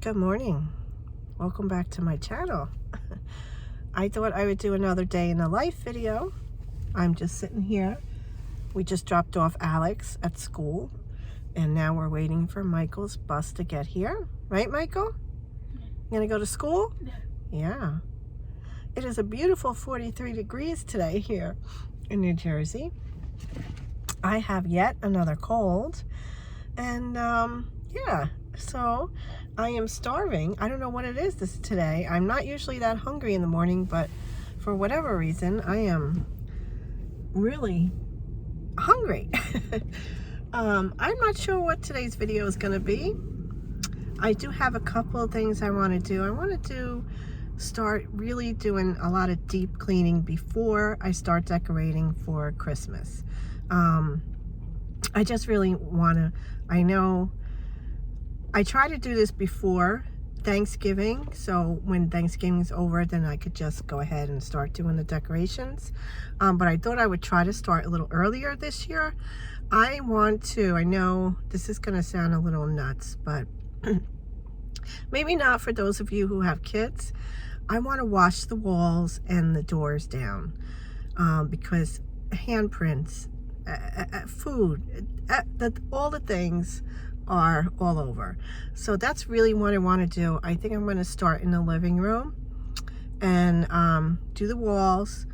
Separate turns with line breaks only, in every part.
Good morning. Welcome back to my channel. I thought I would do another day in the life video. I'm just sitting here. We just dropped off Alex at school and now we're waiting for Michael's bus to get here. Right, Michael? You gonna go to school? Yeah. It is a beautiful 43 degrees today here in New Jersey. I have yet another cold and yeah, so I am starving. I don't know what it is today. I'm not usually that hungry in the morning, but for whatever reason, I am really hungry. I'm not sure what today's video is going to be. I do have a couple of things I want to do. I want to start really doing a lot of deep cleaning before I start decorating for Christmas. I just really want to, I know I try to do this before Thanksgiving, so when Thanksgiving's over, then I could just go ahead and start doing the decorations. But I thought I would try to start a little earlier this year. I know this is going to sound a little nuts, but maybe not for those of you who have kids. I want to wash the walls and the doors down because handprints, food, all the things are all over. So that's really what I want to do. I think I'm going to start in the living room and do the walls,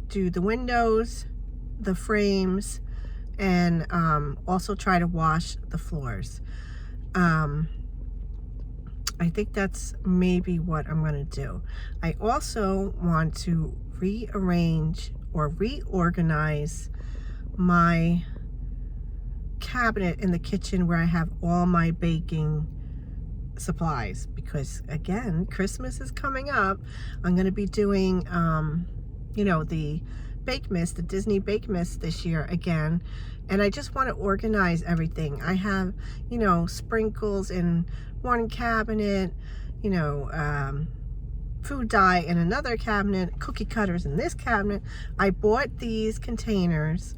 do the windows, the frames, and also try to wash the floors. I think that's maybe what I'm going to do. I also want to rearrange or reorganize my cabinet in the kitchen where I have all my baking supplies, because again, Christmas is coming up. I'm going to be doing you know, the bake mist, the Disney bake mist this year again, and I just want to organize everything. I have, you know, sprinkles in one cabinet, you know, food dye in another cabinet, cookie cutters in this cabinet. I bought these containers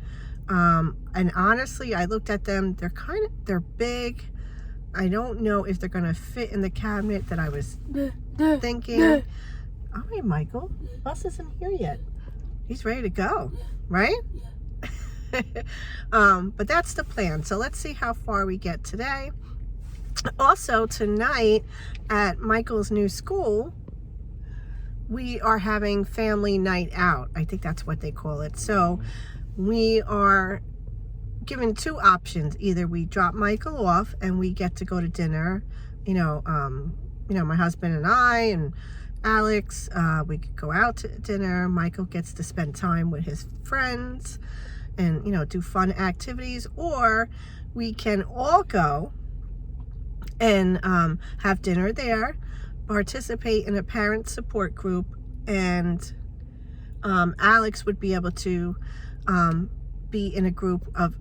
and honestly, I looked at them. They're big. I don't know if they're gonna fit in the cabinet that I was thinking. All right, Michael, bus isn't here yet. He's ready to go, right? But that's the plan. So let's see how far we get today. Also, tonight at Michael's new school, we are having family night out. I think that's what they call it. So we are given two options. Either we drop Michael off and we get to go to dinner, you know, my husband and I and Alex, we could go out to dinner. Michael gets to spend time with his friends and, you know, do fun activities, or we can all go and have dinner there, participate in a parent support group, and Alex would be able to be in a group of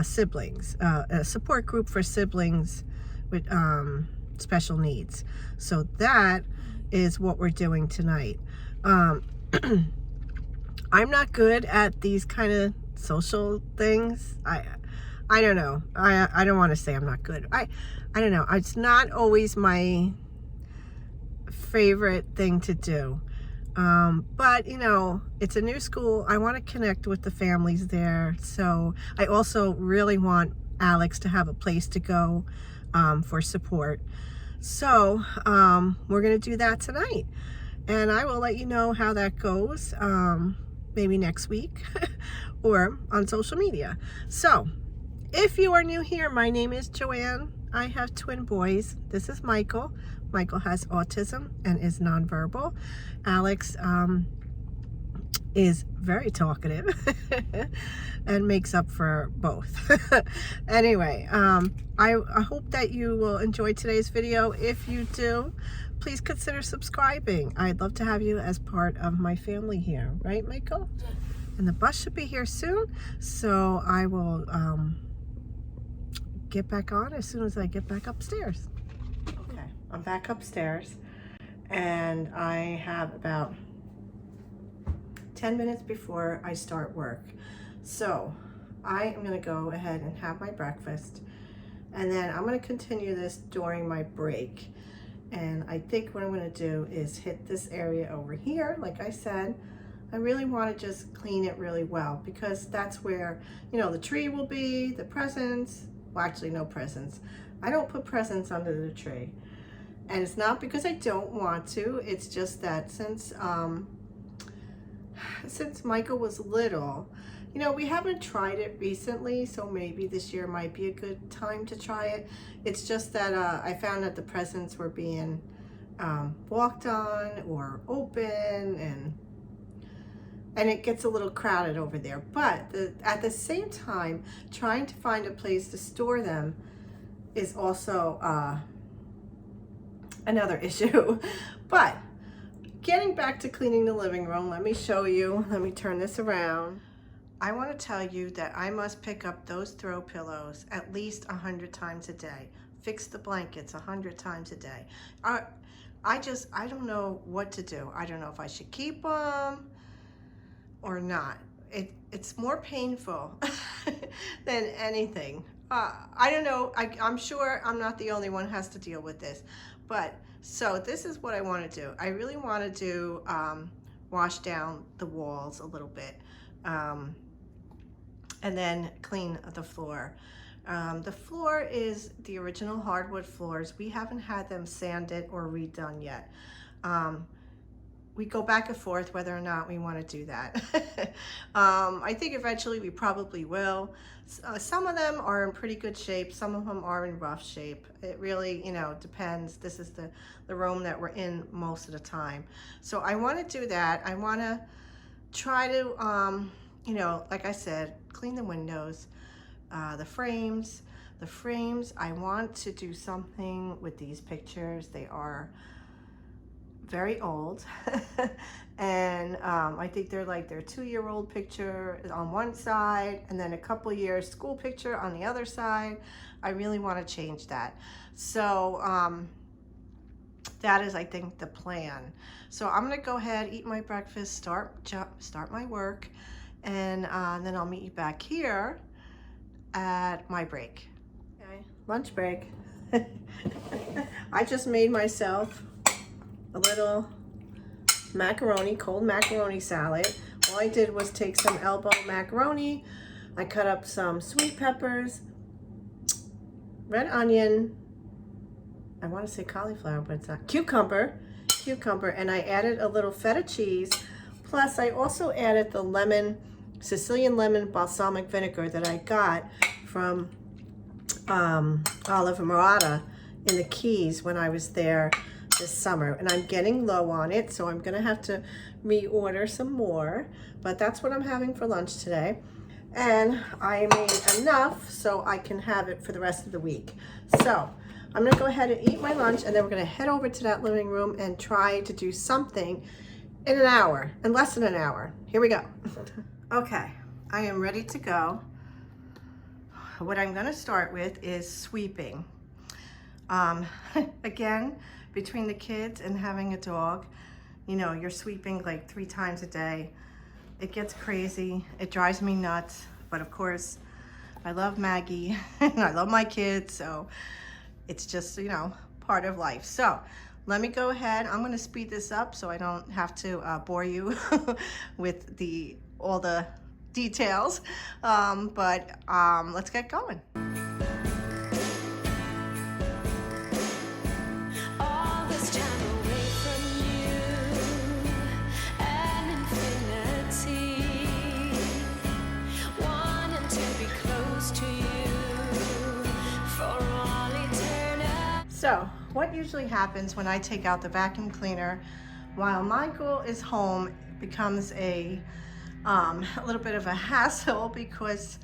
siblings, a support group for siblings with special needs. So that is what we're doing tonight. I'm not good at these kind of social things. I don't know. I don't want to say I'm not good. I don't know. It's not always my favorite thing to do. But you know, it's a new school. I want to connect with the families there. So I also really want Alex to have a place to go for support. So we're going to do that tonight. And I will let you know how that goes, maybe next week or on social media. So if you are new here, my name is Joanne. I have twin boys. This is Michael. Michael has autism and is nonverbal. Alex is very talkative and makes up for both. Anyway, I hope that you will enjoy today's video. If you do, please consider subscribing. I'd love to have you as part of my family here. Right, Michael? And the bus should be here soon, so I will get back on as soon as I get back upstairs. Okay, I'm back upstairs and I have about 10 minutes before I start work. So I am going to go ahead and have my breakfast, and then I'm going to continue this during my break. And I think what I'm going to do is hit this area over here. Like I said, I really want to just clean it really well, because that's where, you know, the tree will be, the presents. Well, actually no presents. I don't put presents under the tree. And it's not because I don't want to. It's just that since Michael was little, you know, we haven't tried it recently, so maybe this year might be a good time to try it. It's just that I found that the presents were being walked on or open, and it gets a little crowded over there. But at the same time, trying to find a place to store them is also another issue. But getting back to cleaning the living room, let me show you. Let me turn this around. I want to tell you that I must pick up those throw pillows at least 100 times a day. Fix the blankets 100 times a day. I don't know what to do. I don't know if I should keep them or not. It's more painful than anything. I don't know. I'm sure I'm not the only one who has to deal with this. But so this is what I want to do. I really want to do wash down the walls a little bit. And then clean the floor. The floor is the original hardwood floors. We haven't had them sanded or redone yet. We go back and forth whether or not we want to do that. I think eventually we probably will. Some of them are in pretty good shape. Some of them are in rough shape. It really, you know, depends. This is the room that we're in most of the time. So I want to do that. I want to try to, you know, like I said, clean the windows, the frames. The frames, I want to do something with these pictures. They are very old. And I think they're like their 2-year-old picture on one side, and then a couple years school picture on the other side. I really want to change that. So that is, I think, the plan. So I'm gonna go ahead, eat my breakfast, start my work, and then I'll meet you back here at my break. Okay, lunch break. I just made myself a little macaroni, cold macaroni salad. All I did was take some elbow macaroni. I cut up some sweet peppers, red onion, I want to say cauliflower, but it's not, cucumber, and I added a little feta cheese. Plus I also added the Sicilian lemon balsamic vinegar that I got from Olive Morata in the Keys when I was there this summer, and I'm getting low on it, so I'm gonna have to reorder some more, but that's what I'm having for lunch today. And I made enough so I can have it for the rest of the week. So I'm gonna go ahead and eat my lunch, and then we're gonna head over to that living room and try to do something in an hour, in less than an hour. Here we go. Okay, I am ready to go. What I'm gonna start with is sweeping. Again, between the kids and having a dog, you know, you're sweeping like 3 times a day. It gets crazy, it drives me nuts, but of course, I love Maggie and I love my kids, so it's just, you know, part of life. So let me go ahead, I'm gonna speed this up so I don't have to bore you with all the details, but let's get going. So what usually happens when I take out the vacuum cleaner while Michael is home, it becomes a little bit of a hassle, because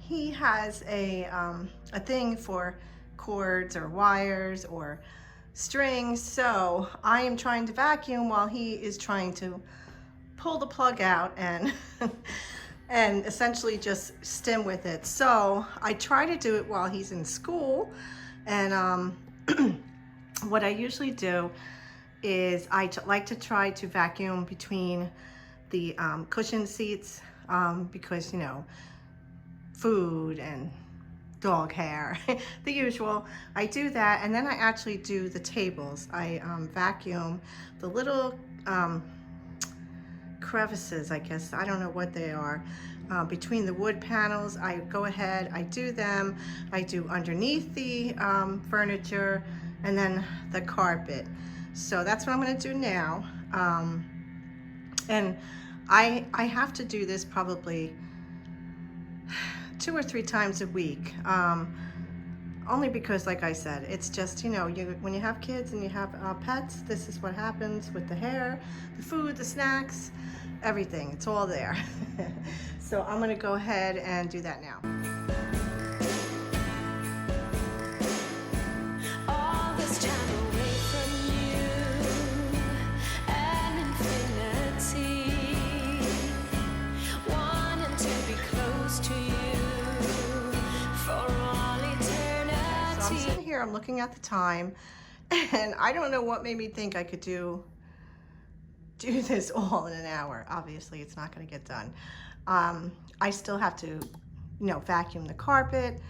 he has a thing for cords or wires or strings. So I am trying to vacuum while he is trying to pull the plug out and and essentially just stim with it. So I try to do it while he's in school, and what I usually do is I like to try to vacuum between the cushion seats, because, you know, food and dog hair, the usual. I do that, and then I actually do the tables. I vacuum the little crevices, I guess, I don't know what they are, between the wood panels. I go ahead, I do them. I do underneath the furniture, and then the carpet. So that's what I'm going to do now. And I have to do this probably 2 or 3 times a week, only because, like I said, it's just, you know, when you have kids and you have pets, this is what happens with the hair, the food, the snacks, everything. It's all there. So I'm going to go ahead and do that now. I'm looking at the time, and I don't know what made me think I could do this all in an hour. Obviously, it's not going to get done. I still have to, you know, vacuum the carpet,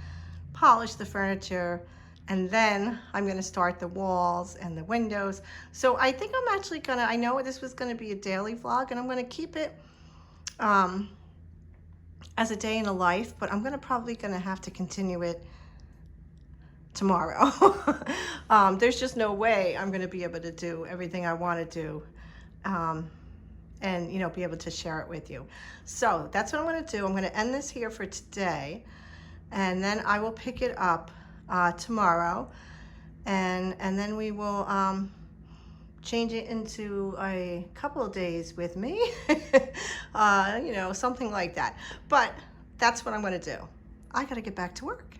polish the furniture, and then I'm going to start the walls and the windows. So I think I'm actually gonna, I know this was going to be a daily vlog, and I'm going to keep it as a day in a life, but I'm probably going to have to continue it tomorrow. There's just no way I'm going to be able to do everything I want to do, and, you know, be able to share it with you. So that's what I'm going to do. I'm going to end this here for today, and then I will pick it up tomorrow, and then we will change it into a couple of days with me, you know, something like that. But that's what I'm going to do. I got to get back to work.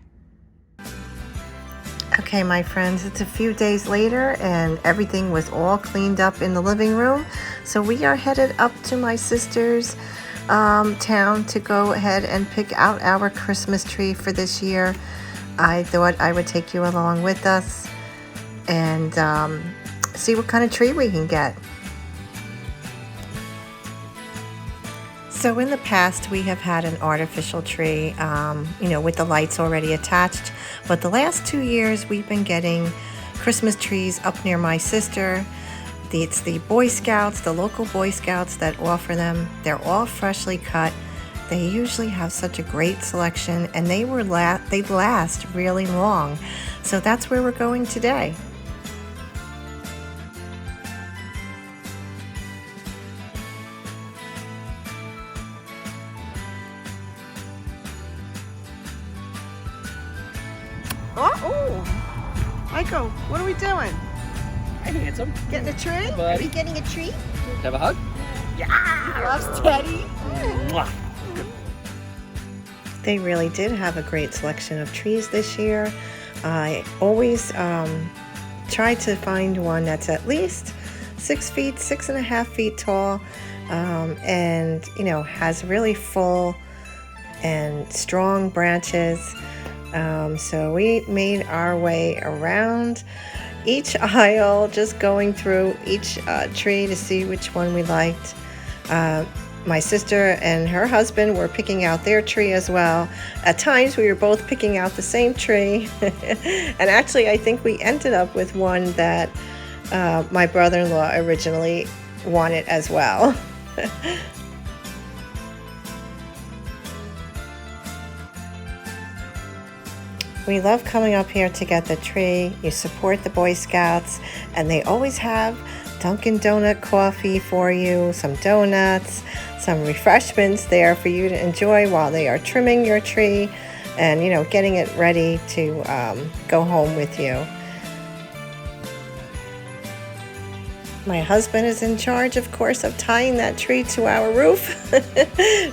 Okay, my friends, it's a few days later, and everything was all cleaned up in the living room. So we are headed up to my sister's town to go ahead and pick out our Christmas tree for this year. I thought I would take you along with us and see what kind of tree we can get. So in the past, we have had an artificial tree, you know, with the lights already attached. But the last 2 years, we've been getting Christmas trees up near my sister. It's the Boy Scouts, the local Boy Scouts that offer them. They're all freshly cut. They usually have such a great selection, and they last really long. So that's where we're going today. Oh, Michael, what are we doing?
Hey, handsome.
Getting a tree?
Buddy.
Are we getting a tree?
Have a hug?
Yeah! Loves Teddy.
Mwah.
They really did have a great selection of trees this year. I always try to find one that's at least 6 feet, 6.5 feet tall, and, you know, has really full and strong branches. So we made our way around each aisle, just going through each tree to see which one we liked. My sister and her husband were picking out their tree as well. At times we were both picking out the same tree. And actually I think we ended up with one that my brother-in-law originally wanted as well. We love coming up here to get the tree. You support the Boy Scouts, and they always have Dunkin' Donut coffee for you, some donuts, some refreshments there for you to enjoy while they are trimming your tree and, you know, getting it ready to go home with you. My husband is in charge, of course, of tying that tree to our roof.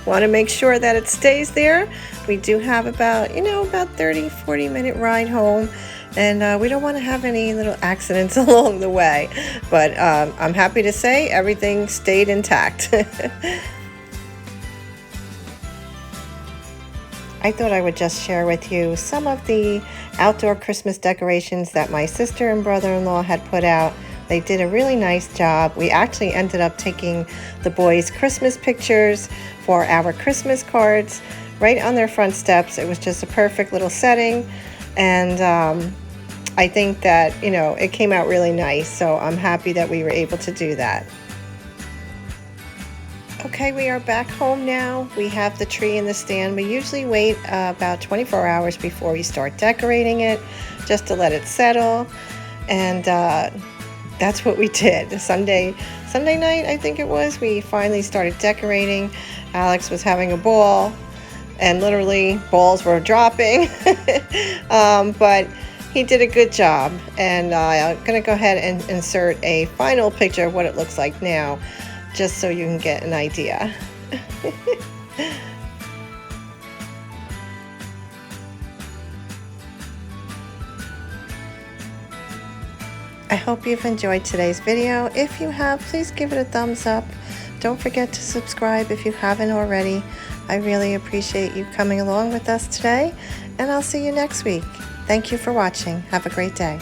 Want to make sure that it stays there. We do have about 30-40 minute ride home, and we don't want to have any little accidents along the way. But I'm happy to say everything stayed intact. I thought I would just share with you some of the outdoor Christmas decorations that my sister and brother-in-law had put out. They did a really nice job. We actually ended up taking the boys' Christmas pictures for our Christmas cards. right on their front steps. It was just a perfect little setting, and I think that, you know, it came out really nice, so I'm happy that we were able to do that. Okay, we are back home now. We have the tree in the stand. We usually wait about 24 hours before we start decorating it, just to let it settle, and that's what we did. Sunday night, I think it was, we finally started decorating. Alex was having a ball, and literally balls were dropping, but he did a good job, and I'm gonna go ahead and insert a final picture of what it looks like now, just so you can get an idea. I hope you've enjoyed today's video. If you have, please give it a thumbs up. Don't forget to subscribe if you haven't already. I really appreciate you coming along with us today, and I'll see you next week. Thank you for watching. Have a great day.